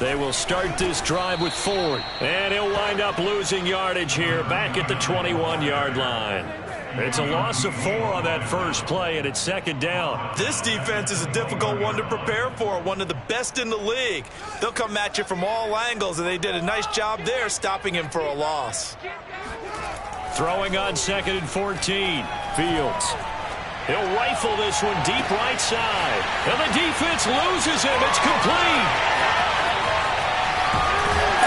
They will start this drive with Ford. And he'll wind up losing yardage here back at the 21-yard line. It's a loss of 4 on that first play, and it's second down. This defense is a difficult one to prepare for, one of the best in the league. They'll come at you from all angles, and they did a nice job there stopping him for a loss. Throwing on 2nd and 14. Fields. He'll rifle this one deep right side. And the defense loses him. It's complete.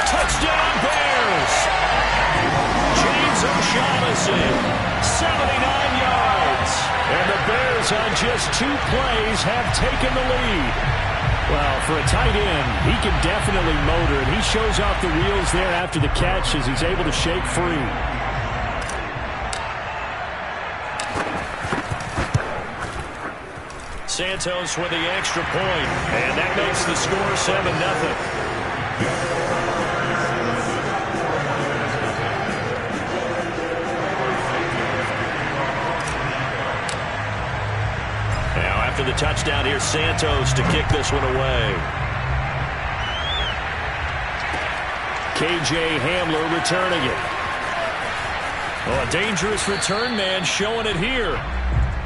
Touchdown Bears. James O'Shaughnessy. 79 yards. And the Bears on just 2 plays have taken the lead. Well, for a tight end, he can definitely motor, and he shows off the wheels there after the catch as he's able to shake free. Santos with the extra point, and that makes the score 7-0. After the touchdown, here's Santos to kick this one away. KJ Hamler returning it. Oh, a dangerous return man showing it here.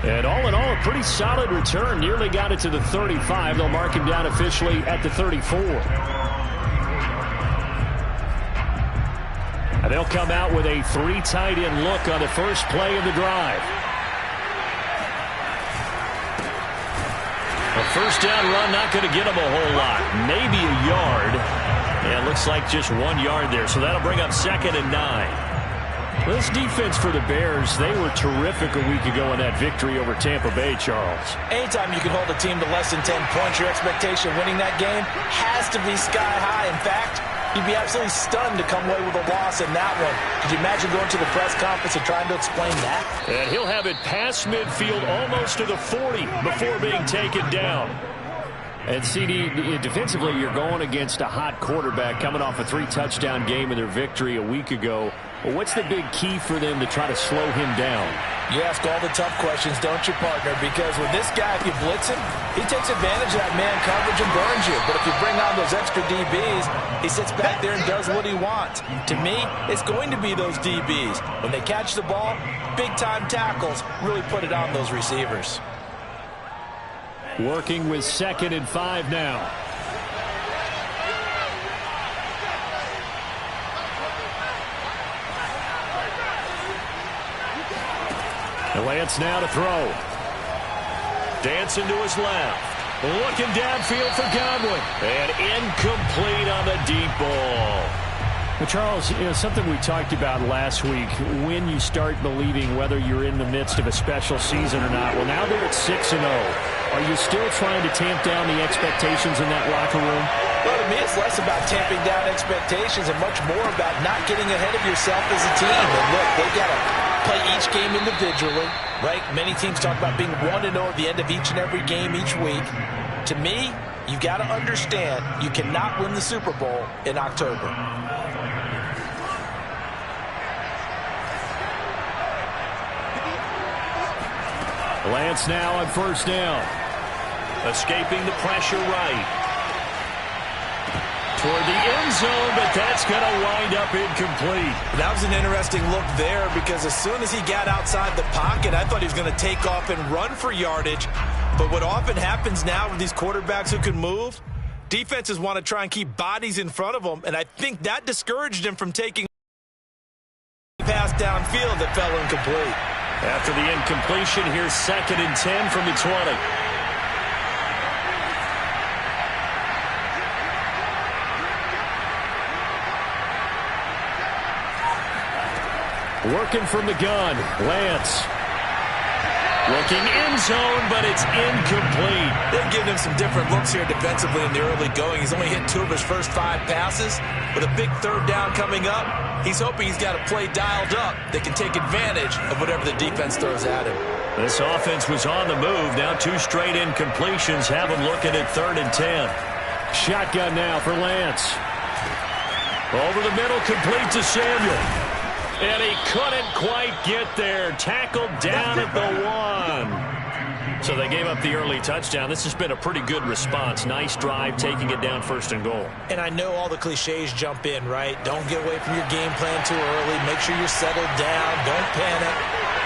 And all in all, a pretty solid return. Nearly got it to the 35. They'll mark him down officially at the 34. And they'll come out with a 3 tight end look on the first play of the drive. A first down run, not going to get him a whole lot. Maybe a yard. Yeah, it looks like just 1 yard there. So that'll bring up 2nd and 9. This defense for the Bears, they were terrific a week ago in that victory over Tampa Bay, Charles. Anytime you can hold a team to less than 10 points, your expectation of winning that game has to be sky high. In fact, you'd be absolutely stunned to come away with a loss in that one. Could you imagine going to the press conference and trying to explain that? And he'll have it past midfield almost to the 40 before being taken down. And CD, defensively, you're going against a hot quarterback coming off a 3-touchdown game in their victory a week ago. Well, what's the big key for them to try to slow him down? You ask all the tough questions, don't you, partner? Because with this guy, if you blitz him, he takes advantage of that man coverage and burns you. But if you bring on those extra DBs, he sits back there and does what he wants. To me, it's going to be those DBs. When they catch the ball, big-time tackles really put it on those receivers. Working with 2nd and 5 now. Lance now to throw. Dancing to his left. Looking downfield for Godwin. And incomplete on the deep ball. Well, Charles, something we talked about last week, when you start believing whether you're in the midst of a special season or not. Well, now they're at 6-0. Are you still trying to tamp down the expectations in that locker room? Well, to me, it's less about tamping down expectations and much more about not getting ahead of yourself as a team. And look, they've got to play each game individually, right? Many teams talk about being 1-0 at the end of each and every game each week. To me, you've got to understand you cannot win the Super Bowl in October. Lance now on first down. Escaping the pressure right. Toward the end zone, but that's going to wind up incomplete. That was an interesting look there because as soon as he got outside the pocket, I thought he was going to take off and run for yardage. But what often happens now with these quarterbacks who can move, defenses want to try and keep bodies in front of them, and I think that discouraged him from taking a pass downfield that fell incomplete. After the incompletion, here's 2nd and 10 from the 20. Working from the gun, Lance. Looking end zone, but it's incomplete. They've given him some different looks here defensively in the early going. He's only hit 2 of his first 5 passes. With a big 3rd down coming up, he's hoping he's got a play dialed up that can take advantage of whatever the defense throws at him. This offense was on the move. Now 2 straight incompletions have him looking at 3rd and 10. Shotgun now for Lance. Over the middle, complete to Samuel. And he couldn't quite get there. Tackled down at the 1. So they gave up the early touchdown. This has been a pretty good response. Nice drive, taking it down 1st and goal. And I know all the cliches jump in, right? Don't get away from your game plan too early. Make sure you're settled down. Don't panic.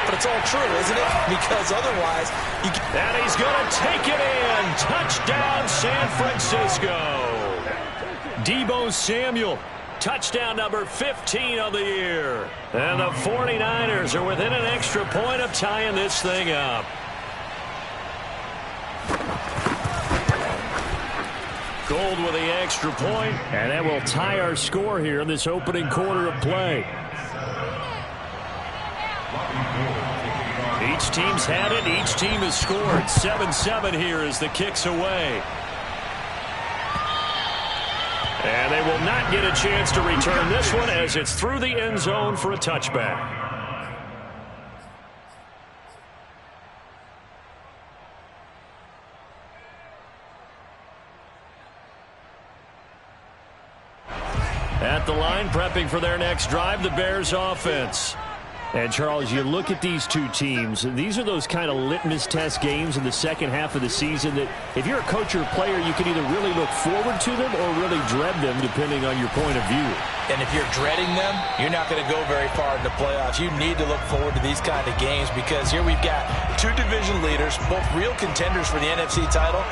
But it's all true, isn't it? Because otherwise, you can... And he's going to take it in. Touchdown, San Francisco. Deebo Samuel. Touchdown number 15 of the year. And the 49ers are within an extra point of tying this thing up. Gold with the extra point, and that will tie our score here in this opening quarter of play. Each team's had it. Each team has scored. 7-7 here as the kick's away. And they will not get a chance to return this one as it's through the end zone for a touchback. At the line, prepping for their next drive, the Bears offense. And, Charles, you look at these two teams, and these are those kind of litmus test games in the second half of the season that if you're a coach or a player, you can either really look forward to them or really dread them, depending on your point of view. And if you're dreading them, you're not going to go very far in the playoffs. You need to look forward to these kind of games because here we've got two division leaders, both real contenders for the NFC title.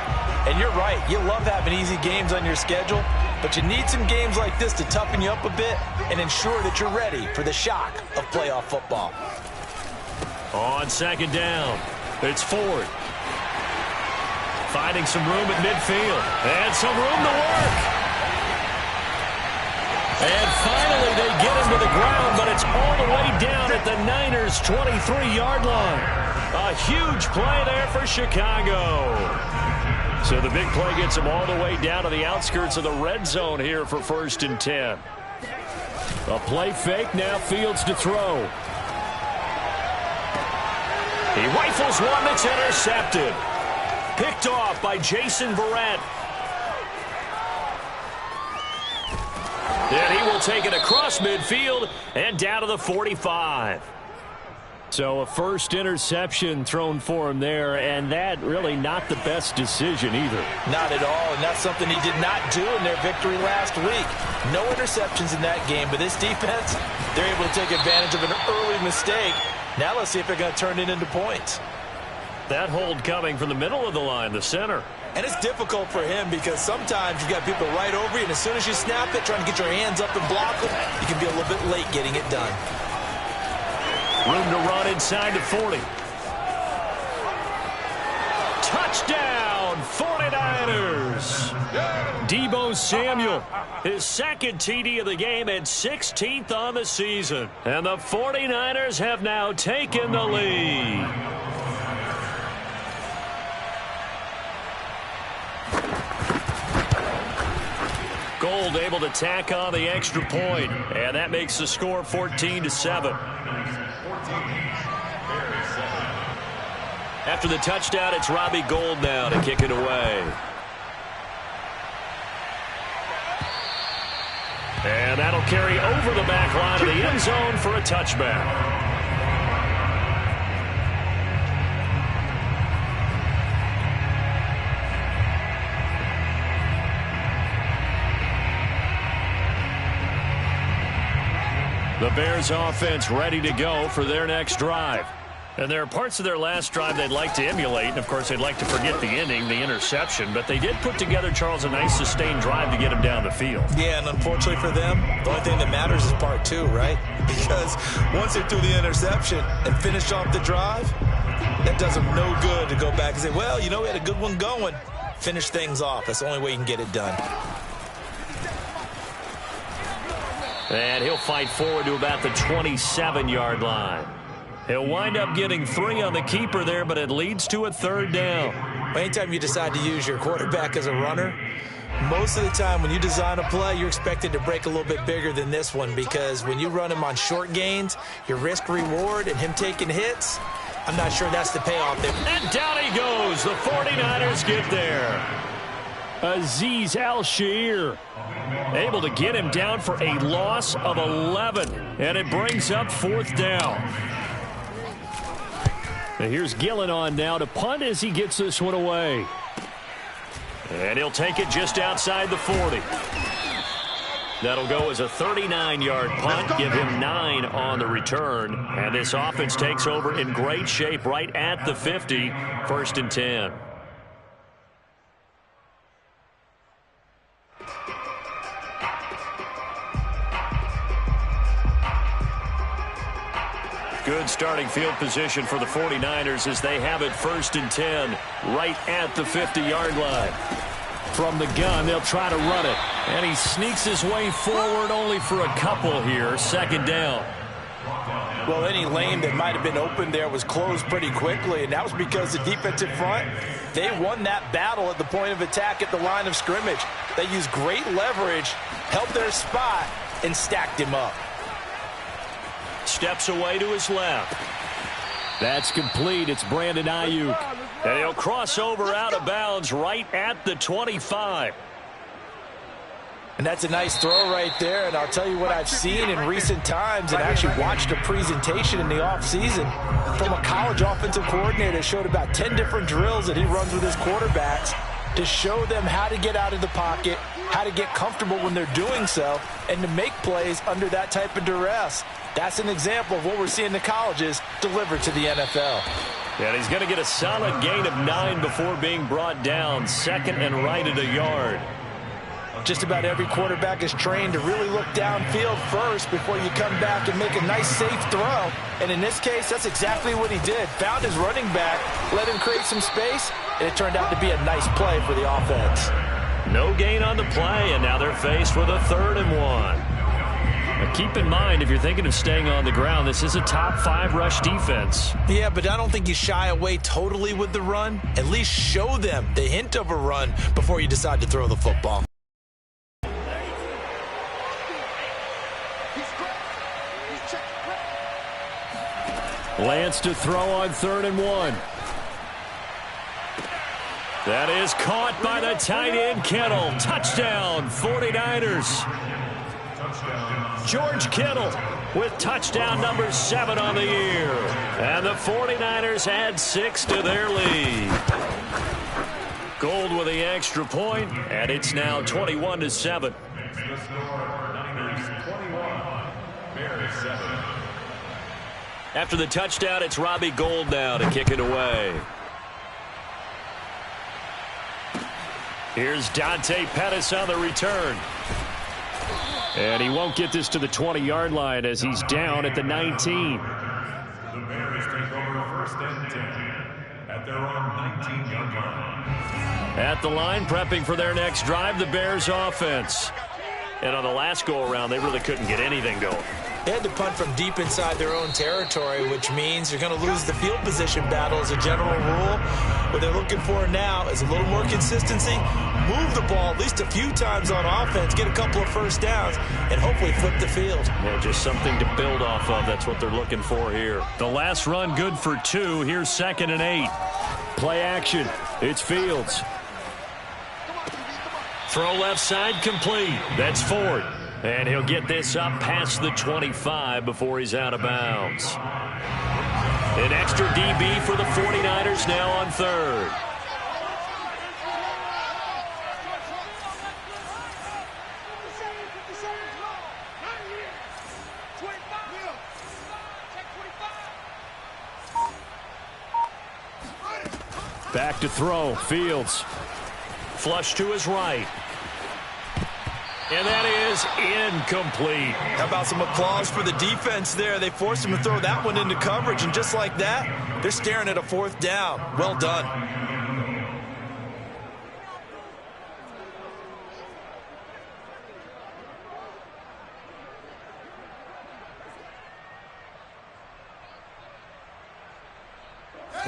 And you're right, you love having easy games on your schedule, but you need some games like this to toughen you up a bit and ensure that you're ready for the shock of playoff football. On 2nd down, it's Ford. Finding some room at midfield. And some room to work. And finally they get him to the ground, but it's all the way down at the Niners' 23-yard line. A huge play there for Chicago. So the big play gets him all the way down to the outskirts of the red zone here for 1st and 10. A play fake, now Fields to throw. He rifles one that's intercepted. Picked off by Jason Verrett. And he will take it across midfield and down to the 45. So a first interception thrown for him there, and that really not the best decision either. Not at all, and that's something he did not do in their victory last week. No interceptions in that game, but this defense, they're able to take advantage of an early mistake. Now let's see if they're going to turn it into points. That hold coming from the middle of the line, the center. And it's difficult for him because sometimes you've got people right over you, and as soon as you snap it, trying to get your hands up and block them, you can be a little bit late getting it done. Room to run inside the 40. Touchdown, 49ers. Deebo Samuel, his second TD of the game and 16th on the season. And the 49ers have now taken the lead. Gold able to tack on the extra point, and that makes the score 14-7. After the touchdown, it's Robbie Gould now to kick it away. And that'll carry over the back line of the end zone for a touchback. The Bears offense ready to go for their next drive. And there are parts of their last drive they'd like to emulate. And, of course, they'd like to forget the ending, the interception. But they did put together, Charles, a nice sustained drive to get him down the field. Yeah, and unfortunately for them, the only thing that matters is part two, right? Because once they threw the interception and finished off the drive, that does them no good to go back and say, well, you know, we had a good one going. Finish things off. That's the only way you can get it done. And he'll fight forward to about the 27-yard line. He'll wind up getting 3 on the keeper there, but it leads to a 3rd down. Anytime you decide to use your quarterback as a runner, most of the time when you design a play, you're expected to break a little bit bigger than this one because when you run him on short gains, your risk-reward and him taking hits, I'm not sure that's the payoff there. And down he goes. The 49ers get there. Azeez Al-Shaair able to get him down for a loss of 11. And it brings up 4th down. Now here's Gillen on now to punt as he gets this one away. And he'll take it just outside the 40. That'll go as a 39-yard punt, give him 9 on the return. And this offense takes over in great shape right at the 50, 1st and 10. Good starting field position for the 49ers as they have it 1st and 10 right at the 50-yard line. From the gun, they'll try to run it. And he sneaks his way forward only for a couple here. 2nd down. Well, any lane that might have been open there was closed pretty quickly, and that was because the defensive front, they won that battle at the point of attack at the line of scrimmage. They used great leverage, held their spot, and stacked him up. Steps away to his left. That's complete. It's Brandon Ayuk. And he'll cross over out of bounds right at the 25. And that's a nice throw right there. And I'll tell you what I've seen in recent times and actually watched a presentation in the offseason from a college offensive coordinator that showed about 10 different drills that he runs with his quarterbacks to show them how to get out of the pocket, how to get comfortable when they're doing so, and to make plays under that type of duress. That's an example of what we're seeing the colleges deliver to the NFL. And he's going to get a solid gain of 9 before being brought down. 2nd and right at a yard. Just about every quarterback is trained to really look downfield first before you come back and make a nice, safe throw. And in this case, that's exactly what he did. Found his running back, let him create some space, and it turned out to be a nice play for the offense. No gain on the play, and now they're faced with a 3rd and 1. Now keep in mind, if you're thinking of staying on the ground, this is a top 5 rush defense. Yeah, but I don't think you shy away totally with the run. At least show them the hint of a run before you decide to throw the football. Lance to throw on 3rd and 1. That is caught by the tight end, Kittle. Touchdown, 49ers. George Kittle with touchdown number 7 on the year. And the 49ers add 6 to their lead. Gold with the extra point, and it's now 21-7. After the touchdown, it's Robbie Gould now to kick it away. Here's Dante Pettis on the return. And he won't get this to the 20-yard line as he's down at the 19. The Bears take over 1st and 10 at their own 19-yard line. At the line, prepping for their next drive, the Bears offense. And on the last go-around, they really couldn't get anything going. They had to punt from deep inside their own territory, which means you're going to lose the field position battle as a general rule. What they're looking for now is a little more consistency, move the ball at least a few times on offense, get a couple of 1st downs, and hopefully flip the field. Yeah, just something to build off of. That's what they're looking for here. The last run good for 2. Here's 2nd and 8. Play action. It's Fields. Throw left side complete. That's Ford. And he'll get this up past the 25 before he's out of bounds. An extra DB for the 49ers now on 3rd. Back to throw. Fields. Flush to his right. And that is incomplete. How about some applause for the defense there? They forced him to throw that one into coverage, and just like that, they're staring at a 4th down. Well done.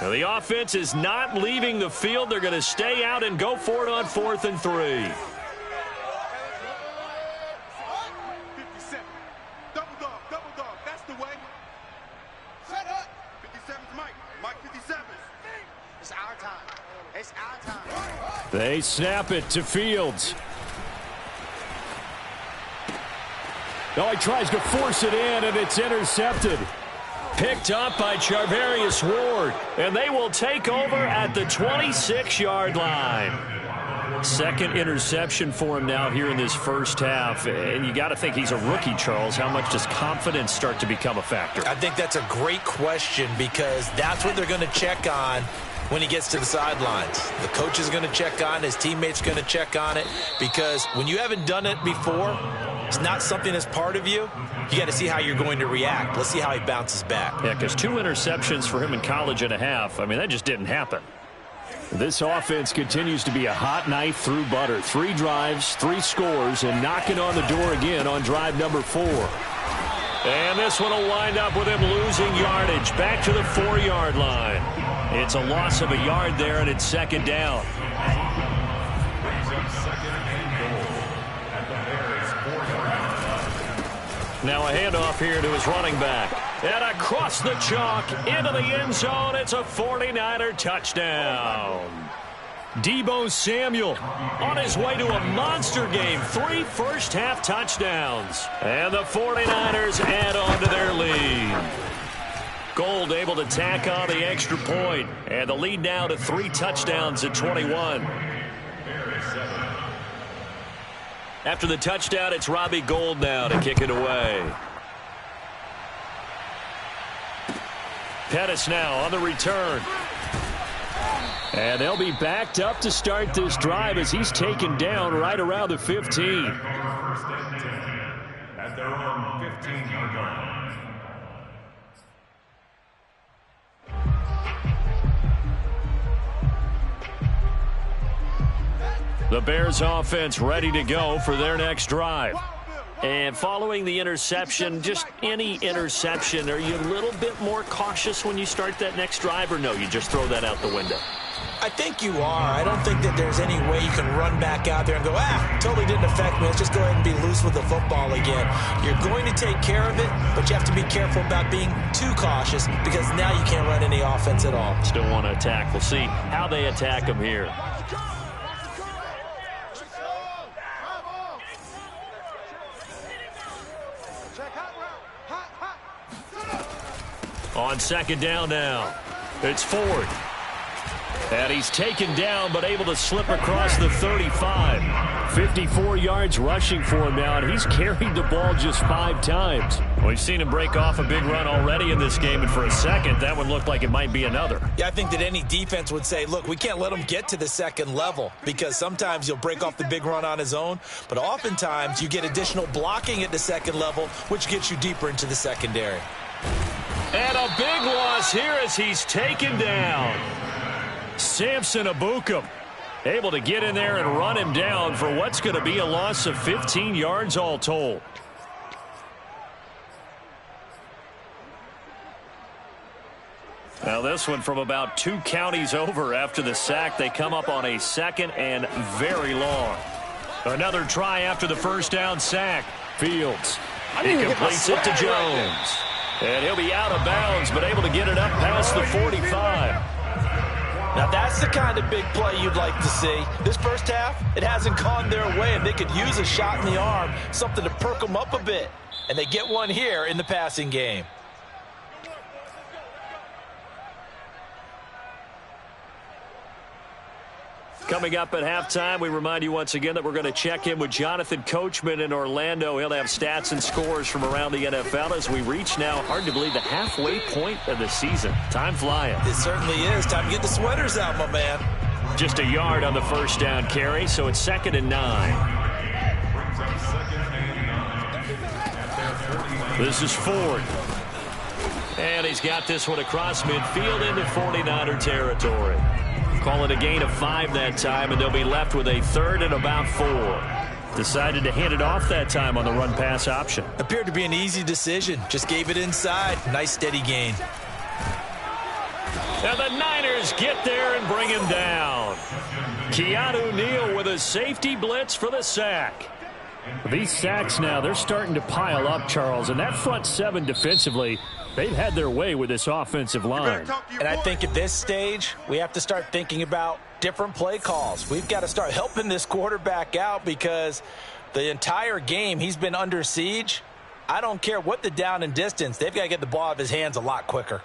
Now the offense is not leaving the field. They're going to stay out and go for it on 4th and 3. They snap it to Fields. Oh, he tries to force it in, and it's intercepted. Picked up by Charvarius Ward, and they will take over at the 26-yard line. Second interception for him now here in this first half, and you got to think he's a rookie, Charles. How much does confidence start to become a factor? I think that's a great question because that's what they're going to check on when he gets to the sidelines. The coach is going to check on, his teammates going to check on it, because when you haven't done it before, it's not something that's part of you. You got to see how you're going to react. Let's see how he bounces back. Yeah, because 2 interceptions for him in college and a half. I mean, that just didn't happen. This offense continues to be a hot knife through butter. 3 drives, 3 scores, and knocking on the door again on drive number 4. And this one will wind up with him losing yardage back to the 4-yard line. It's a loss of a yard there, and it's second down. Now a handoff here to his running back. And across the chalk, into the end zone, it's a 49er touchdown. Deebo Samuel on his way to a monster game. 3 first-half touchdowns. And the 49ers add on to their lead. Gold able to tack on the extra point. And the lead now to 3 touchdowns at 21. After the touchdown, it's Robbie Gould now to kick it away. Pettis now on the return. And they'll be backed up to start this drive as he's taken down right around the 15. First and 10 at their own 15-yard line. The Bears offense ready to go for their next drive. And following the interception, just any interception, are you a little bit more cautious when you start that next drive, or no, you just throw that out the window? I think you are. I don't think that there's any way you can run back out there and go, totally didn't affect me. Let's just go ahead and be loose with the football again. You're going to take care of it, but you have to be careful about being too cautious because now you can't run any offense at all. Still want to attack. We'll see how they attack him here. On second down now, it's Ford. And he's taken down but able to slip across the 35. 54 yards rushing for him now, and he's carried the ball just 5 times. We've seen him break off a big run already in this game, and for a second, that one looked like it might be another. Yeah, I think that any defense would say, look, we can't let him get to the second level because sometimes he'll break off the big run on his own, but oftentimes you get additional blocking at the second level, which gets you deeper into the secondary. And a big loss here as he's taken down. Samson Abukum able to get in there and run him down for what's going to be a loss of 15 yards all told. Now this one from about 2 counties over after the sack. They come up on a second and very long. Another try after the first down sack. Fields. He completes it to Jones. And he'll be out of bounds, but able to get it up past the 45. Now that's the kind of big play you'd like to see. This first half, it hasn't gone their way, and they could use a shot in the arm, something to perk them up a bit. And they get one here in the passing game. Coming up at halftime, we remind you once again that we're going to check in with Jonathan Coachman in Orlando. He'll have stats and scores from around the NFL as we reach now, hard to believe, the halfway point of the season. Time flying. It certainly is. Time to get the sweaters out, my man. Just a yard on the first down carry, so it's 2nd and 9. This is Ford. And he's got this one across midfield into 49er territory. Call it a gain of 5 that time, and they'll be left with a 3rd and about 4. Decided to hand it off that time on the run-pass option. Appeared to be an easy decision. Just gave it inside. Nice steady gain. And the Niners get there and bring him down. Keanu Neal with a safety blitz for the sack. These sacks now, they're starting to pile up, Charles, and that front 7 defensively, they've had their way with this offensive line. And I think at this stage, we have to start thinking about different play calls. We've got to start helping this quarterback out because the entire game he's been under siege. I don't care what the down and distance. They've got to get the ball out of his hands a lot quicker.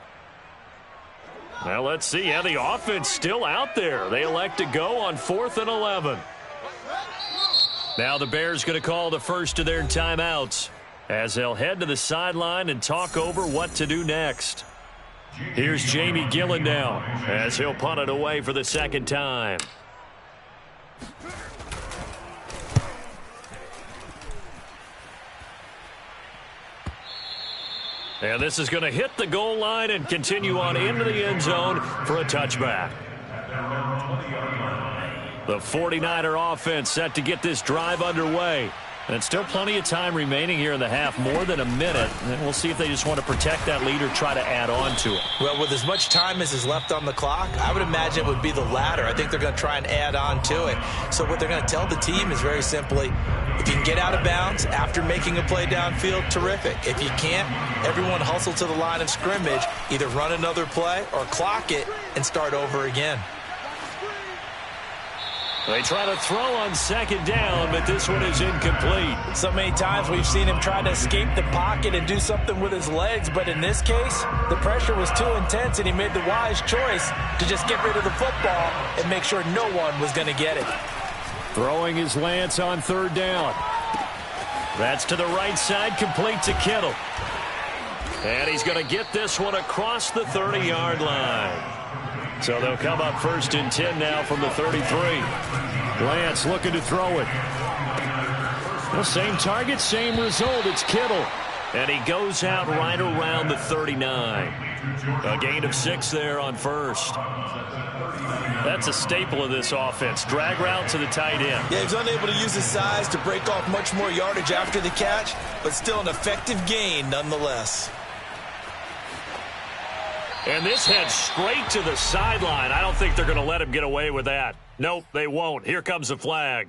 Well, let's see. Yeah, the offense still out there. They elect to go on 4th and 11. Now the Bears going to call the first of their timeouts as they'll head to the sideline and talk over what to do next. Here's Jamie Gillen now as he'll punt it away for the second time. And this is going to hit the goal line and continue on into the end zone for a touchback. The 49er offense set to get this drive underway. And still plenty of time remaining here in the half, more than a minute. And we'll see if they just want to protect that lead or try to add on to it. Well, with as much time as is left on the clock, I would imagine it would be the latter. I think they're going to try and add on to it. So what they're going to tell the team is very simply, if you can get out of bounds after making a play downfield, terrific. If you can't, everyone hustle to the line of scrimmage, either run another play or clock it and start over again. They try to throw on second down, but this one is incomplete. So many times we've seen him try to escape the pocket and do something with his legs, but in this case, the pressure was too intense, and he made the wise choice to just get rid of the football and make sure no one was going to get it. Throwing his Lance on 3rd down. That's to the right side, complete to Kittle. And he's going to get this one across the 30-yard line. So they'll come up 1st and 10 now from the 33. Lance looking to throw it. Well, same target, same result. It's Kittle. And he goes out right around the 39. A gain of 6 there on 1st. That's a staple of this offense. Drag route to the tight end. Yeah, he's unable to use his size to break off much more yardage after the catch, but still an effective gain nonetheless. And this heads straight to the sideline. I don't think they're going to let him get away with that. Nope, they won't. Here comes the flag.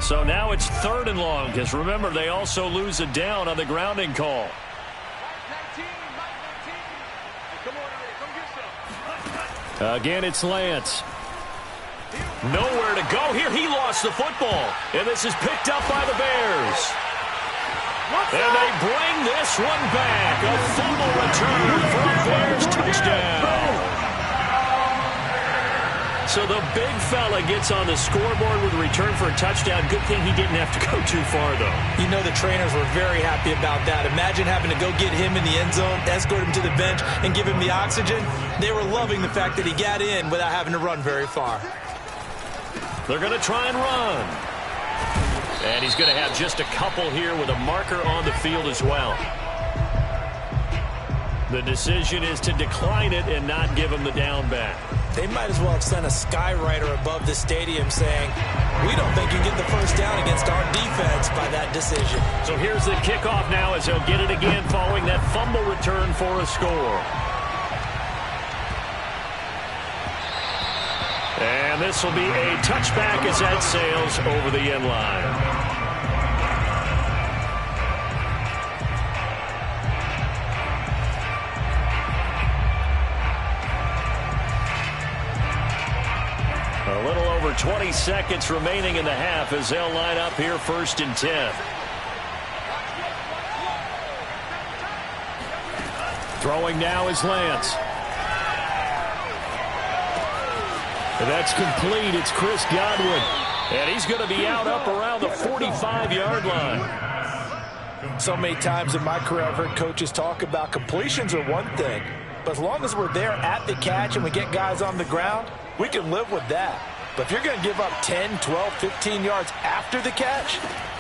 So now it's 3rd and long, because remember, they also lose a down on the grounding call. Again, it's Lance. Nowhere to go here. He lost the football. And this is picked up by the Bears. And they bring this one back. A fumble return for a Bears touchdown. So the big fella gets on the scoreboard with a return for a touchdown. Good thing he didn't have to go too far, though. You know the trainers were very happy about that. Imagine having to go get him in the end zone, escort him to the bench, and give him the oxygen. They were loving the fact that he got in without having to run very far. They're going to try and run. And he's going to have just a couple here with a marker on the field as well. The decision is to decline it and not give him the down back. They might as well have sent a skywriter above the stadium saying, we don't think you get the first down against our defense by that decision. So here's the kickoff now as he'll get it again following that fumble return for a score. And this will be a touchback as that sails over the end line. A little over 20 seconds remaining in the half as they'll line up here 1st and 10. Throwing now is Lance. And that's complete. It's Chris Godwin. And he's going to be out up around the 45-yard line. So many times in my career I've heard coaches talk about completions are one thing, but as long as we're there at the catch and we get guys on the ground, we can live with that. But if you're going to give up 10, 12, 15 yards after the catch,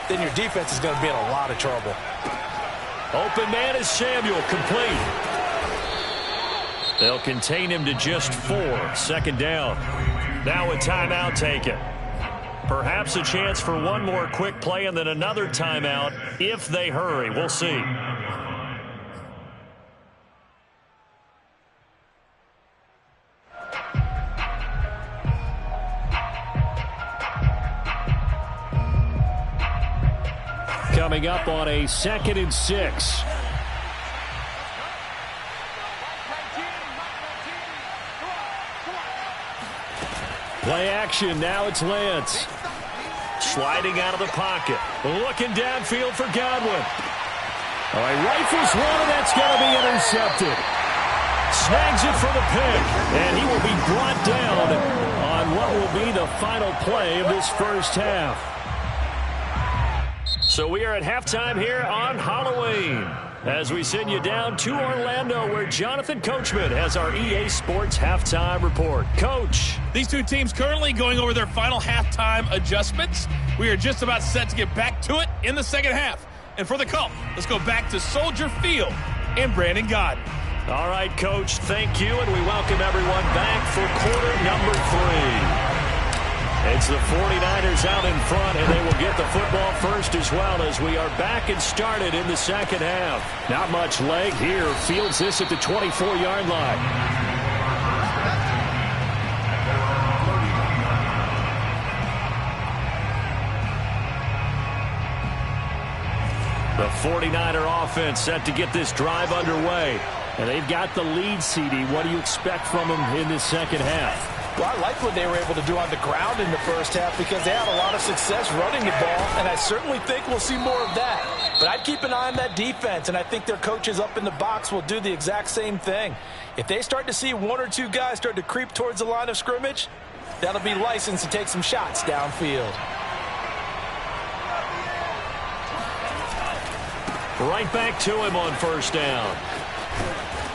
then your defense is going to be in a lot of trouble. Open man is Samuel, complete. They'll contain him to just 4. 2nd down. Now a timeout taken. Perhaps a chance for one more quick play and then another timeout if they hurry. We'll see. Coming up on a 2nd and 6. Play action. Now it's Lance. Sliding out of the pocket. Looking downfield for Godwin. All right, rifles one, and that's going to be intercepted. Snags it for the pick, and he will be brought down on what will be the final play of this first half. So we are at halftime here on Halloween as we send you down to Orlando where Jonathan Coachman has our EA Sports halftime report. Coach. These two teams currently going over their final halftime adjustments. We are just about set to get back to it in the second half. And for the call, let's go back to Soldier Field and Brandon Gaudin. All right, Coach, thank you, and we welcome everyone back for quarter number 3. It's the 49ers out in front, and they will get the football first as well as we are back and started in the second half. Not much leg here. Fields this at the 24-yard line. The 49er offense set to get this drive underway. And they've got the lead, CD. What do you expect from them in this second half? Well, I like what they were able to do on the ground in the first half because they had a lot of success running the ball, and I certainly think we'll see more of that. But I'd keep an eye on that defense, and I think their coaches up in the box will do the exact same thing. If they start to see one or two guys start to creep towards the line of scrimmage, that'll be licensed to take some shots downfield. Right back to him on first down.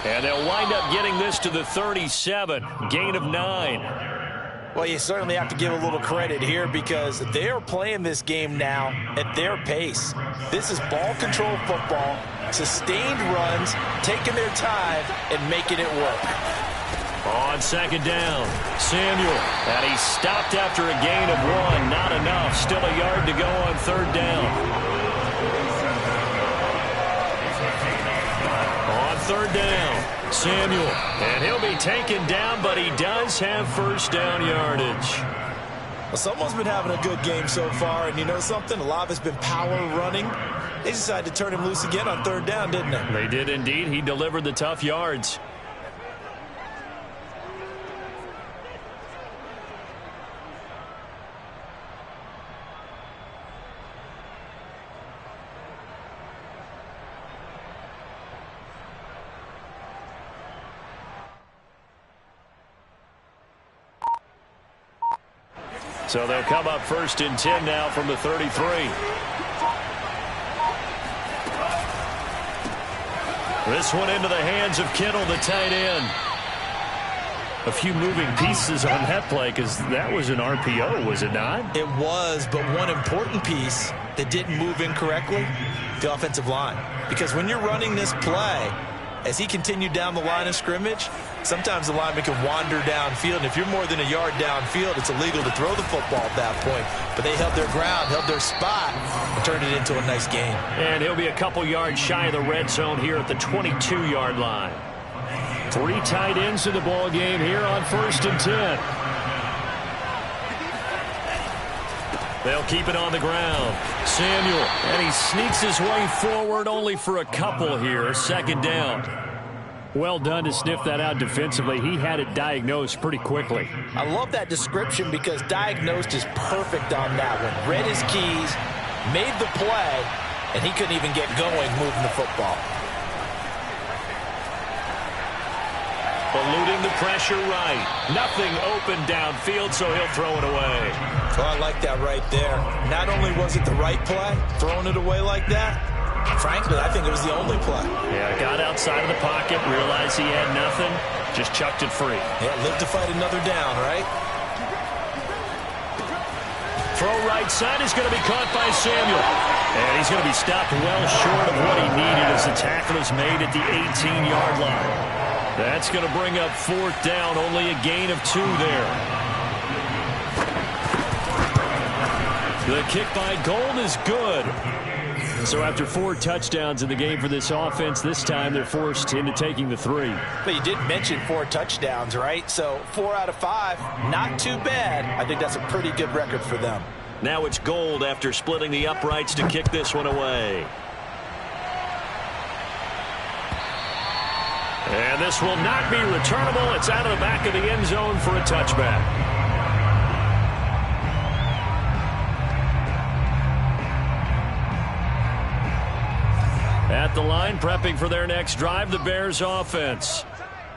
And they'll wind up getting this to the 37. Gain of 9. Well, you certainly have to give a little credit here because they are playing this game now at their pace. This is ball control football, sustained runs, taking their time, and making it work. On second down, Samuel. And he's stopped after a gain of 1. Not enough. Still a yard to go on third down. Third down, Samuel, and he'll be taken down, but he does have first down yardage. Well, someone's been having a good game so far, and you know something? A lot of it's been power running. They decided to turn him loose again on third down, didn't they? They did indeed. He delivered the tough yards. So they'll come up first and 10 now from the 33. This one into the hands of Kittle, the tight end. A few moving pieces on that play because that was an RPO, was it not? It was, but one important piece that didn't move incorrectly, the offensive line. Because when you're running this play, as he continued down the line of scrimmage, sometimes the lineman can wander downfield, and if you're more than a yard downfield, it's illegal to throw the football at that point. But they held their ground, held their spot, and turned it into a nice game. And he'll be a couple yards shy of the red zone here at the 22-yard line. 3 tight ends in the ball game here on first and 10. They'll keep it on the ground. Samuel, and he sneaks his way forward only for a couple here. Second down. Well done to sniff that out defensively. He had it diagnosed pretty quickly. I love that description because diagnosed is perfect on that one. Read his keys, made the play, and he couldn't even get going moving the football. Eluding the pressure right. Nothing open downfield, so he'll throw it away. Oh, I like that right there. Not only was it the right play, throwing it away like that, frankly, I think it was the only play. Yeah, got outside of the pocket, realized he had nothing, just chucked it free. Yeah, live to fight another down, right? Throw right side is going to be caught by Samuel. And he's going to be stopped well short of what he needed as the tackle is made at the 18-yard line. That's going to bring up fourth down, only a gain of 2 there. The kick by Gold is good. So after 4 touchdowns in the game for this offense, this time they're forced into taking the 3. But you did mention 4 touchdowns, right? So 4 out of 5, not too bad. I think that's a pretty good record for them. Now it's Gold after splitting the uprights to kick this one away. And this will not be returnable. It's out of the back of the end zone for a touchback. At the line, prepping for their next drive, the Bears offense.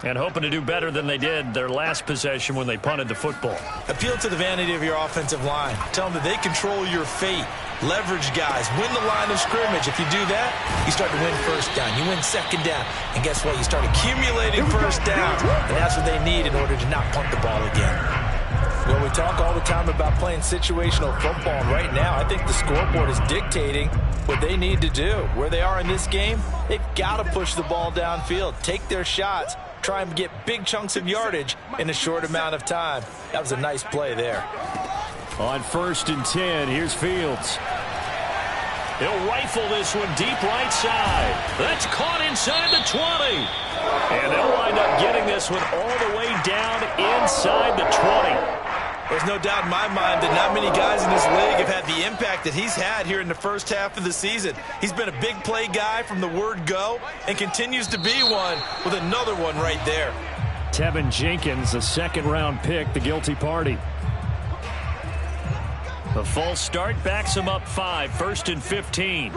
And hoping to do better than they did their last possession when they punted the football. Appeal to the vanity of your offensive line. Tell them that they control your fate. Leverage guys. Win the line of scrimmage. If you do that, you start to win first down. You win second down. And guess what? You start accumulating first downs. And that's what they need in order to not punt the ball again. Well, we talk all the time about playing situational football. And right now, I think the scoreboard is dictating what they need to do. Where they are in this game, they've got to push the ball downfield. Take their shots. Try and get big chunks of yardage in a short amount of time. That was a nice play there. On 1st and 10, here's Fields. He'll rifle this one deep right side. That's caught inside the 20. And they'll wind up getting this one all the way down inside the 20. There's no doubt in my mind that not many guys in this league have had the impact that he's had here in the first half of the season. He's been a big play guy from the word go and continues to be one with another one right there. Tevin Jenkins, a second-round pick, the guilty party. The false start backs him up 5, 1st and 15.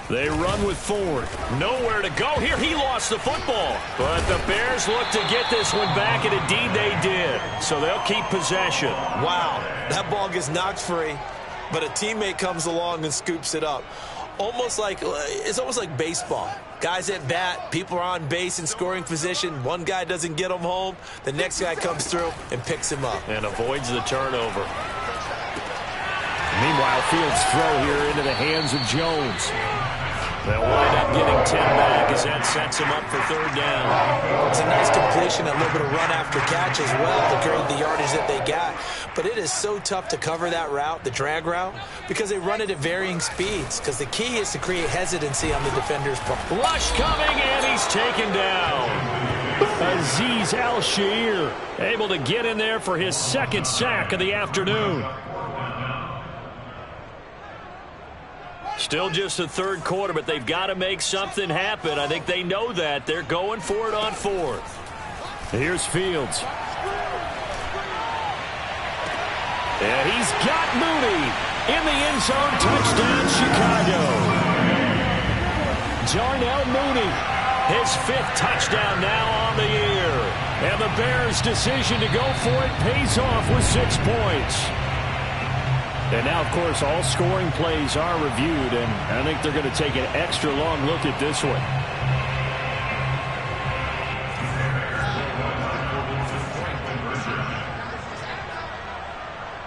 They run with Ford. Nowhere to go here. He lost the football. But the Bears look to get this one back, and indeed they did. So they'll keep possession. Wow, that ball gets knocked free, but a teammate comes along and scoops it up. It's almost like baseball. Guys at bat, people are on base in scoring position. One guy doesn't get him home. The next guy comes through and picks him up. And avoids the turnover. Meanwhile, Fields' throw here into the hands of Jones. They'll wind up getting 10 back as that sets him up for 3rd down. It's a nice completion, a little bit of run after catch as well to create the yardage that they got. But it is so tough to cover that route, the drag route, because they run it at varying speeds. Because the key is to create hesitancy on the defender's part. Rush coming, and he's taken down. Azeez Al-Shaair able to get in there for his 2nd sack of the afternoon. Still just the 3rd quarter, but they've got to make something happen. I think they know that. They're going for it on 4th. Here's Fields. And he's got Mooney in the end zone. Touchdown, Chicago. Darnell Mooney, his 5th touchdown now on the year. And the Bears' decision to go for it pays off with 6 points. And now, of course, all scoring plays are reviewed, and I think they're going to take an extra long look at this one.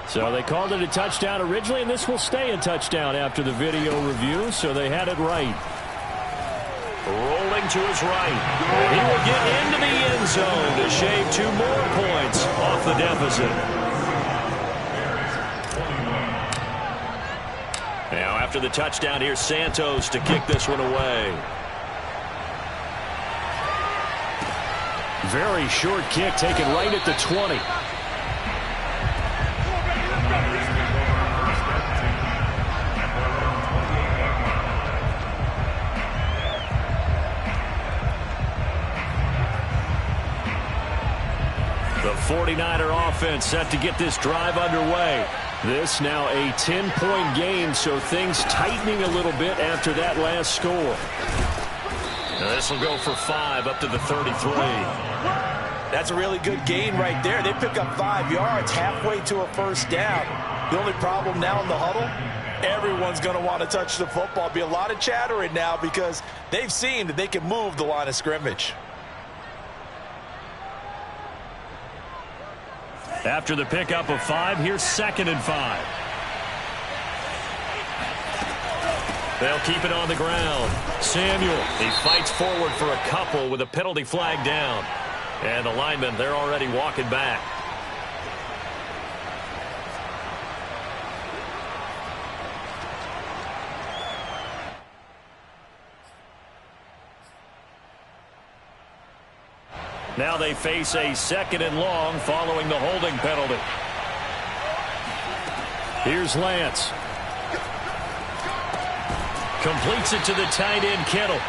So they called it a touchdown originally, and this will stay a touchdown after the video review, so they had it right. Rolling to his right. He will get into the end zone to shave 2 more points off the deficit. Now, after the touchdown, here's Santos to kick this one away. Very short kick taken right at the 20. The 49er offense set to get this drive underway. This now a 10-point game, so things tightening a little bit after that last score. Now this will go for 5 up to the 33. That's a really good gain right there. They pick up 5 yards halfway to a 1st down. The only problem now in the huddle, everyone's going to want to touch the football. Be a lot of chattering now because they've seen that they can move the line of scrimmage. After the pickup of 5, here's 2nd and 5. They'll keep it on the ground. Samuel, he fights forward for a couple with a penalty flag down. And the linemen, they're already walking back. Now they face a 2nd and long following the holding penalty. Here's Lance. Completes it to the tight end, Kittle.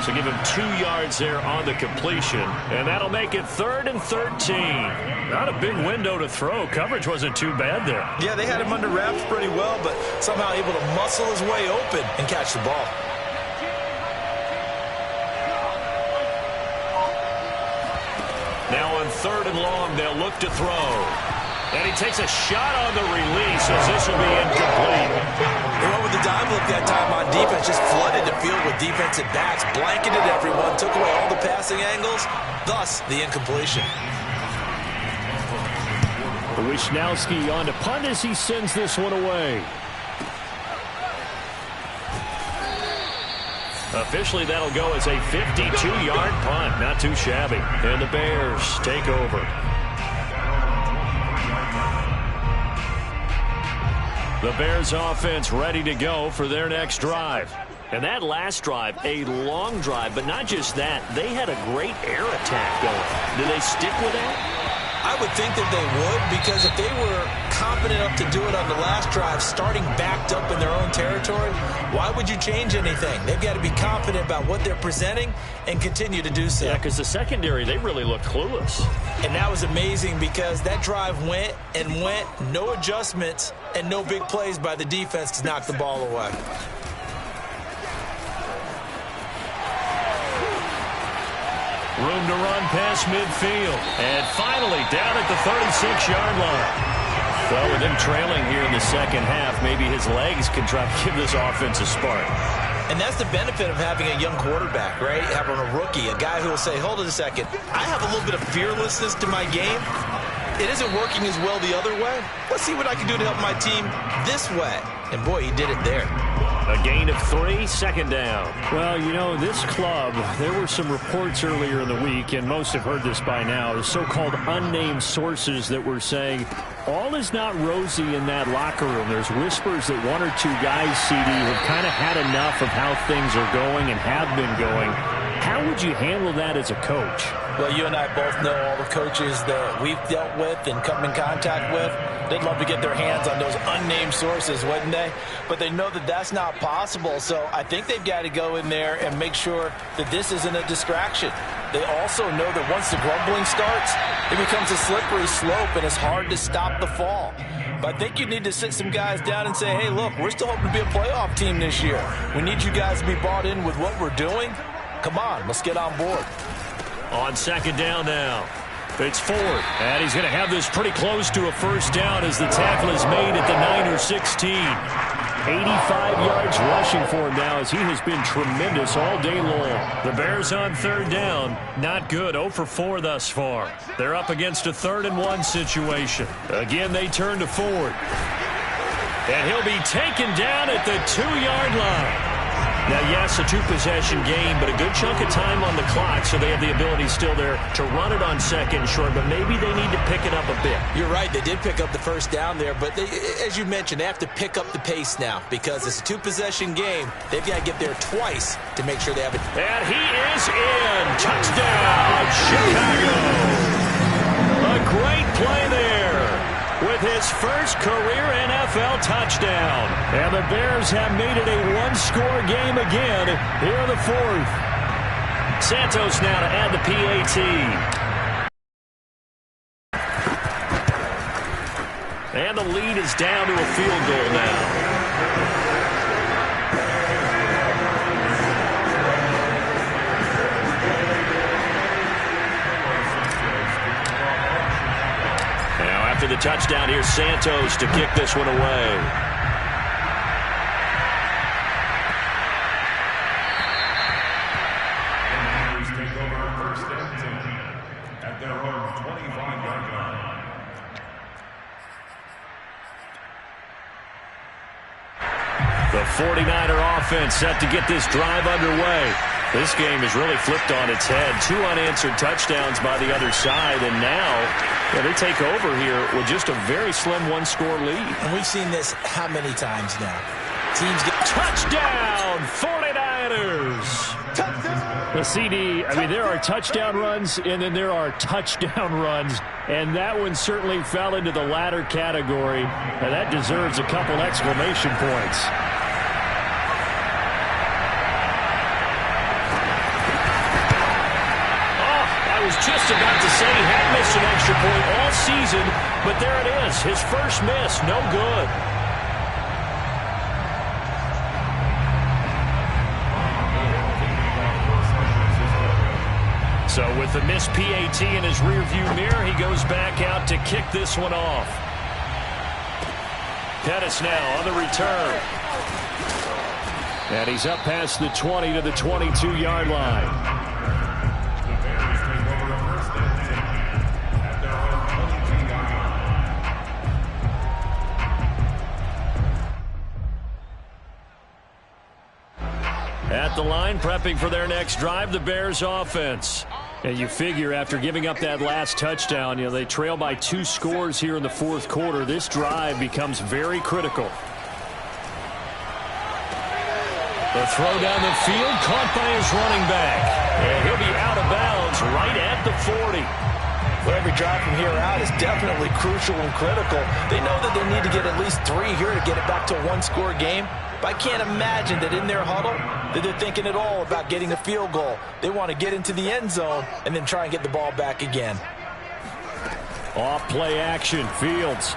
So give him 2 yards there on the completion, and that'll make it 3rd and 13. Not a big window to throw. Coverage wasn't too bad there. Yeah, they had him under wraps pretty well, but somehow able to muscle his way open and catch the ball. Now on 3rd and long, they'll look to throw. And he takes a shot on the release as this will be incomplete. They went with the dime look that time on defense, just flooded the field with defensive backs, blanketed everyone, took away all the passing angles, thus the incompletion. Wishnowski on to punt as he sends this one away. Officially, that'll go as a 52-yard punt. Not too shabby. And the Bears take over. The Bears offense ready to go for their next drive. And that last drive, a long drive, but not just that. They had a great air attack going. Do they stick with that? I would think that they would, because if they were confident enough to do it on the last drive, starting backed up in their own territory, why would you change anything? They've got to be confident about what they're presenting and continue to do so. Yeah, because the secondary, they really looked clueless. And that was amazing because that drive went and went, no adjustments, and no big plays by the defense to knock the ball away. Room to run past midfield. And finally down at the 36-yard line. Well, with him trailing here in the second half, maybe his legs can try to give this offense a spark. And that's the benefit of having a young quarterback, right? Having a rookie, a guy who will say, hold it a second, I have a little bit of fearlessness to my game. It isn't working as well the other way. Let's see what I can do to help my team this way. And boy, he did it there. A gain of 3, second down. Well, you know, this club, there were some reports earlier in the week, and most have heard this by now, the so-called unnamed sources that were saying all is not rosy in that locker room. There's whispers that 1 or 2 guys, CD, have kind of had enough of how things are going and have been going. How would you handle that as a coach? Well, you and I both know all the coaches that we've dealt with and come in contact with. They'd love to get their hands on those unnamed sources, wouldn't they? But they know that that's not possible, so I think they've got to go in there and make sure that this isn't a distraction. They also know that once the grumbling starts, it becomes a slippery slope and it's hard to stop the fall. But I think you need to sit some guys down and say, hey, look, we're still hoping to be a playoff team this year. We need you guys to be bought in with what we're doing. Come on, let's get on board. On second down now. It's Ford, and he's going to have this pretty close to a first down as the tackle is made at the Niner 16. 85 yards rushing for him now as he has been tremendous all day long. The Bears on third down, not good, 0 for 4 thus far. They're up against a 3rd and 1 situation. Again, they turn to Ford. And he'll be taken down at the 2-yard line. Now, yes, a 2-possession game, but a good chunk of time on the clock, so they have the ability still there to run it on second and short, but maybe they need to pick it up a bit. You're right. They did pick up the first down there, but they, as you mentioned, they have to pick up the pace now because it's a 2-possession game. They've got to get there twice to make sure they have it. And he is in. Touchdown, Chicago. A great play there with his first career NFL touchdown. And the Bears have made it a 1-score game again here in the 4th. Santos now to add the PAT. And the lead is down to a field goal now. After the touchdown, here's Santos to kick this one away. Take over first and 10 at their own 25-yard line. The 49er offense set to get this drive underway. This game has really flipped on its head. 2 unanswered touchdowns by the other side, and now they take over here with just a very slim 1-score lead. And we've seen this how many times now? Teams get touchdown, 49ers. The CD, I mean, there are touchdown runs, and then there are touchdown runs, and that one certainly fell into the latter category, and that deserves a couple exclamation points. was just about to say he had missed an extra point all season, but there it is. His first miss, no good. So with the missed PAT in his rearview mirror, he goes back out to kick this one off. Pettis now on the return. And he's up past the 20 to the 22-yard line. At the line, prepping for their next drive, the Bears offense. And you figure after giving up that last touchdown, they trail by 2 scores here in the fourth quarter. This drive becomes very critical. The throw down the field, caught by his running back. And he'll be out of bounds right at the 40. Well, every drive from here out is definitely crucial and critical. They know that they need to get at least 3 here to get it back to a 1-score game. But I can't imagine that in their huddle that they're thinking at all about getting a field goal. They want to get into the end zone and then try and get the ball back again. Off play action, Fields.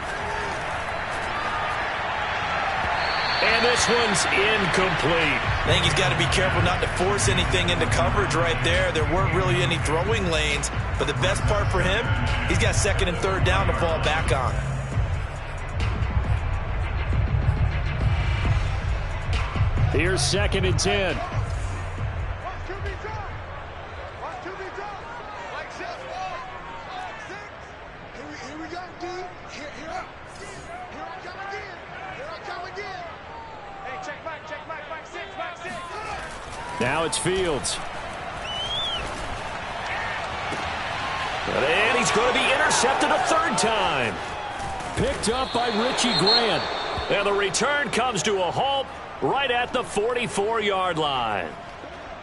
And this one's incomplete. I think he's got to be careful not to force anything into coverage right there. There weren't really any throwing lanes. But the best part for him, he's got 2nd and 3rd down to fall back on. Here's 2nd and 10. Now it's Fields. And he's going to be intercepted a 3rd time. Picked up by Richie Grant. And the return comes to a halt right at the 44-yard line.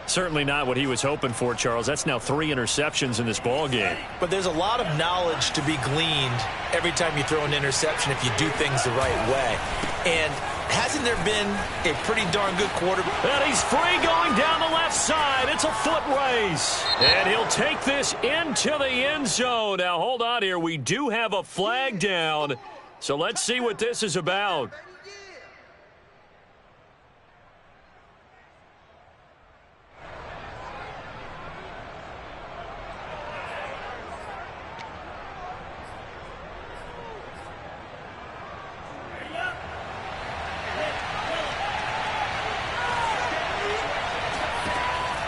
Certainly not what he was hoping for, Charles. That's now 3 interceptions in this ball game. But there's a lot of knowledge to be gleaned every time you throw an interception if you do things the right way. And hasn't there been a pretty darn good quarterback? And he's free going down the left side. It's a foot race. And he'll take this into the end zone. Now, hold on here. We do have a flag down. So let's see what this is about.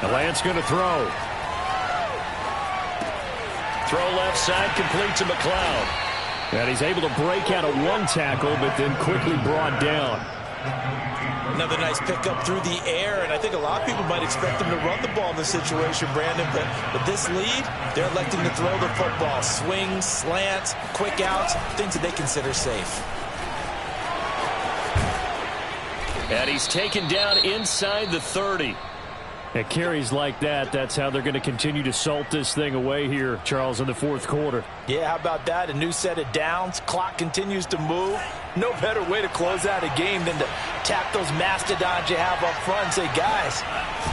Lance going to throw. Throw left side, complete to McLeod. And he's able to break out of 1 tackle, but then quickly brought down. Another nice pickup through the air, and I think a lot of people might expect them to run the ball in this situation, Brandon, but with this lead, they're electing to throw the football. Swings, slants, quick outs, things that they consider safe. And he's taken down inside the 30. At carries like that, that's how they're going to continue to salt this thing away here, Charles, in the fourth quarter. Yeah, how about that? A new set of downs. Clock continues to move. No better way to close out a game than to tap those mastodons you have up front and say, guys,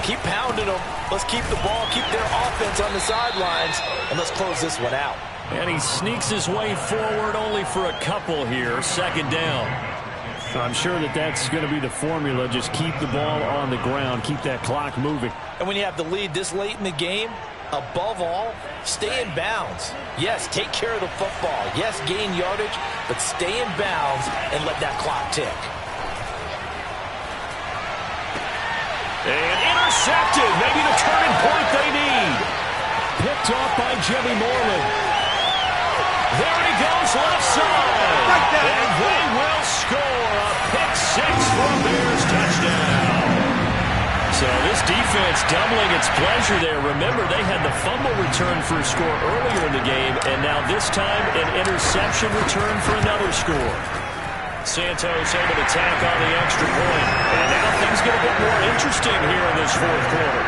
keep pounding them. Let's keep the ball, keep their offense on the sidelines, and let's close this one out. And he sneaks his way forward only for a couple here. 2nd down. I'm sure that's going to be the formula. Just keep the ball on the ground. Keep that clock moving. And when you have the lead this late in the game, above all, stay in bounds. Yes, take care of the football. Yes, gain yardage, but stay in bounds and let that clock tick. And intercepted. Maybe the turning point they need. Picked off by Jimmy Moreland. There he goes, left side. And they will score a pick-6 for a Bears touchdown. So this defense doubling its pleasure there. Remember, they had the fumble return for a score earlier in the game, and now this time an interception return for another score. Santos able to tack on the extra point. And now things get a bit more interesting here in this fourth quarter.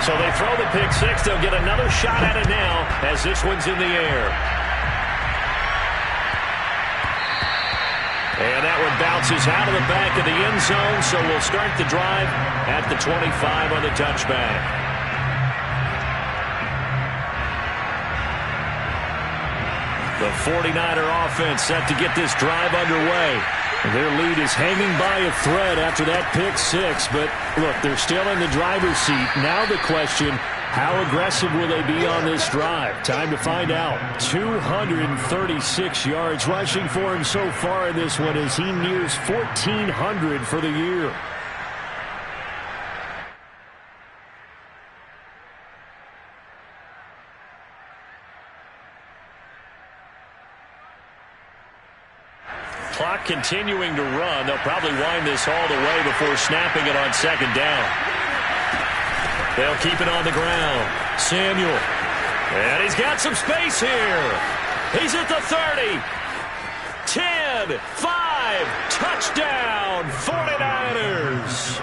So they throw the pick-6. They'll get another shot at it now as this one's in the air. And that one one bounces out of the back of the end zone, so we'll start the drive at the 25 on the touchback. The 49er offense set to get this drive underway. Their lead is hanging by a thread after that pick six, but look, they're still in the driver's seat. Now the question, how aggressive will they be on this drive? Time to find out. 236 yards rushing for him so far in this one as he nears 1,400 for the year. Clock continuing to run. They'll probably wind this all the way before snapping it on second down. They'll keep it on the ground. Samuel. And he's got some space here. He's at the 30. 10, 5, touchdown, 49ers.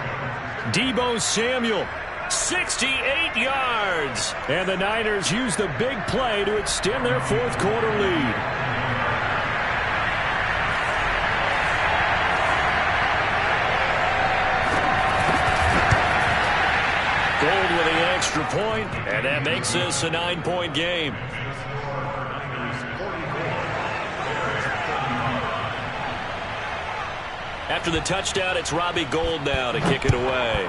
Deebo Samuel, 68 yards. And the Niners use the big play to extend their fourth quarter lead. Gold with the extra point, and that makes this a 9-point game. After the touchdown, it's Robbie Gould now to kick it away.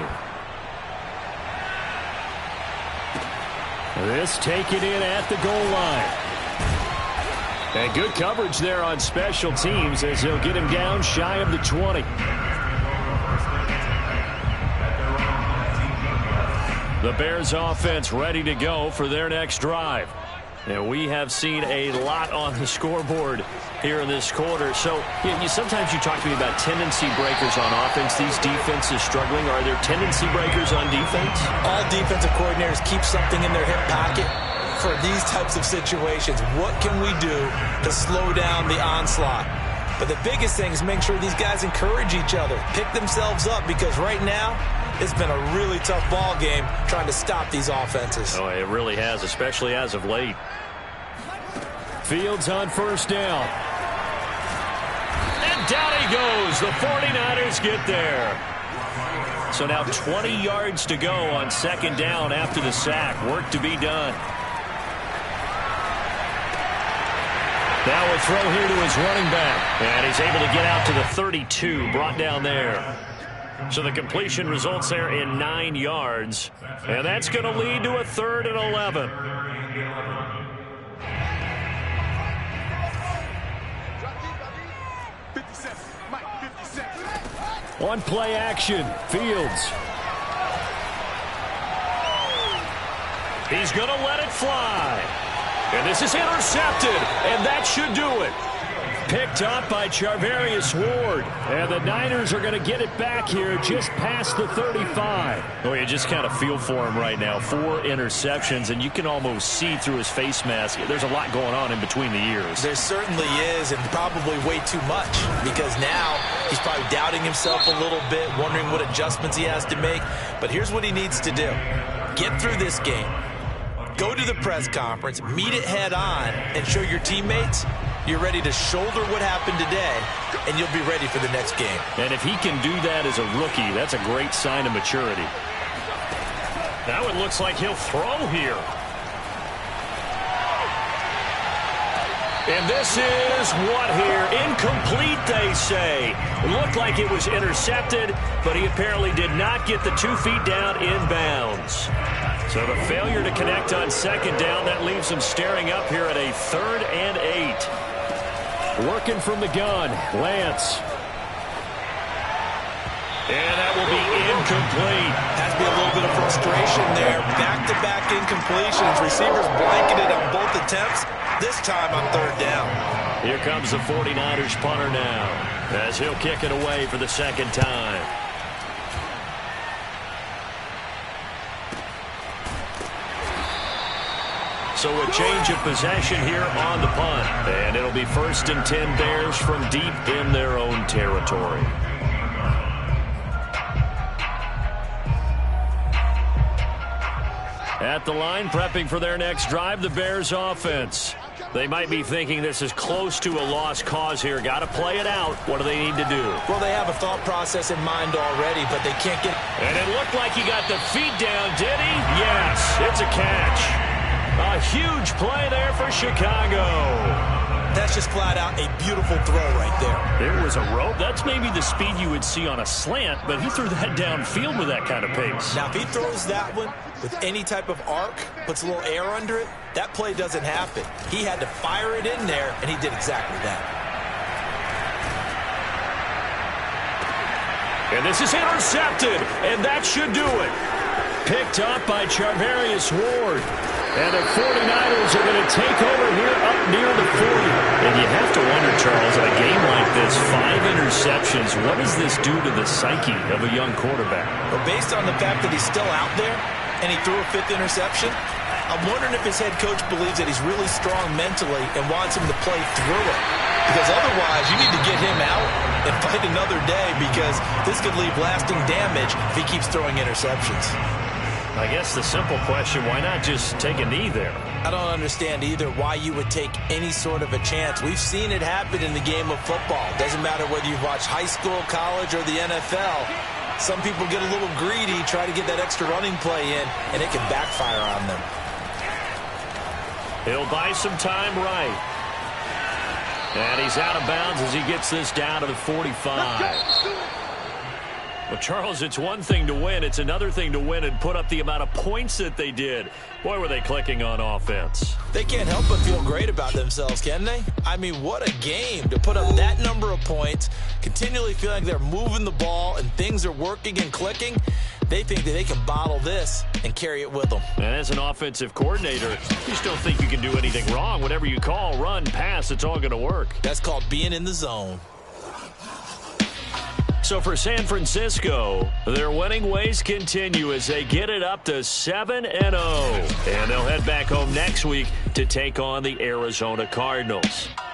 This taken in at the goal line. And good coverage there on special teams as he'll get him down shy of the 20. The Bears offense ready to go for their next drive. And we have seen a lot on the scoreboard here in this quarter. So sometimes you talk to me about tendency breakers on offense. These defenses struggling. Are there tendency breakers on defense? All defensive coordinators keep something in their hip pocket for these types of situations. What can we do to slow down the onslaught? But the biggest thing is make sure these guys encourage each other, pick themselves up, because right now it's been a really tough ball game trying to stop these offenses. Oh, it really has, especially as of late. Fields on first down. And down he goes. The 49ers get there. So now 20 yards to go on second down after the sack. Work to be done. Now a throw here to his running back. And he's able to get out to the 32, brought down there. So the completion results there in 9 yards. And that's going to lead to a 3rd and 11. On play action, Fields. He's going to let it fly. And this is intercepted, and that should do it. Picked up by Charvarius Ward. And the Niners are going to get it back here just past the 35. Oh, you just kind of feel for him right now. 4 interceptions, and you can almost see through his face mask. There's a lot going on in between the ears. There certainly is, and probably way too much, because now he's probably doubting himself a little bit, wondering what adjustments he has to make. But here's what he needs to do. Get through this game. Go to the press conference, meet it head on, and show your teammates you're ready to shoulder what happened today, and you'll be ready for the next game. And if he can do that as a rookie, that's a great sign of maturity. Now it looks like he'll throw here. And this is what here? Incomplete, they say. It looked like it was intercepted, but he apparently did not get the 2 feet down in bounds. So the failure to connect on second down, that leaves him staring up here at a 3rd and 8. Working from the gun, Lance. And that will be incomplete. Has to be a little bit of frustration there. Back-to-back incompletions. Receivers blanketed on both attempts. This time on 3rd down. Here comes the 49ers punter now, as he'll kick it away for the second time. So a change of possession here on the punt. And it'll be 1st and 10 Bears from deep in their own territory. At the line, prepping for their next drive, the Bears offense. They might be thinking this is close to a lost cause here. Got to play it out. What do they need to do? Well, they have a thought process in mind already, but they can't get... And it looked like he got the feet down, did he? Yes, it's a catch. A huge play there for Chicago. That's just flat out a beautiful throw right there. There was a rope. That's maybe the speed you would see on a slant, but he threw that downfield with that kind of pace. Now, if he throws that one with any type of arc, puts a little air under it, that play doesn't happen. He had to fire it in there, and he did exactly that. And this is intercepted, and that should do it. Picked up by Charvarius Ward. And the 49ers are going to take over here up near the 40. And you have to wonder, Charles, in a game like this, 5 interceptions, what does this do to the psyche of a young quarterback? Well, based on the fact that he's still out there and he threw a 5th interception, I'm wondering if his head coach believes that he's really strong mentally and wants him to play through it. Because otherwise, you need to get him out and fight another day, because this could leave lasting damage if he keeps throwing interceptions. I guess the simple question, why not just take a knee there? I don't understand either why you would take any sort of a chance. We've seen it happen in the game of football. Doesn't matter whether you've watched high school, college, or the NFL. Some people get a little greedy, try to get that extra running play in, and it can backfire on them. He'll buy some time right. And he's out of bounds as he gets this down to the 45. Well, Charles, it's one thing to win. It's another thing to win and put up the amount of points that they did. Boy, were they clicking on offense. They can't help but feel great about themselves, can they? I mean, what a game to put up that number of points, continually feeling like they're moving the ball and things are working and clicking. They think that they can bottle this and carry it with them. And as an offensive coordinator, you just don't think you can do anything wrong. Whatever you call, run, pass, it's all going to work. That's called being in the zone. So for San Francisco, their winning ways continue as they get it up to 7-0. And they'll head back home next week to take on the Arizona Cardinals.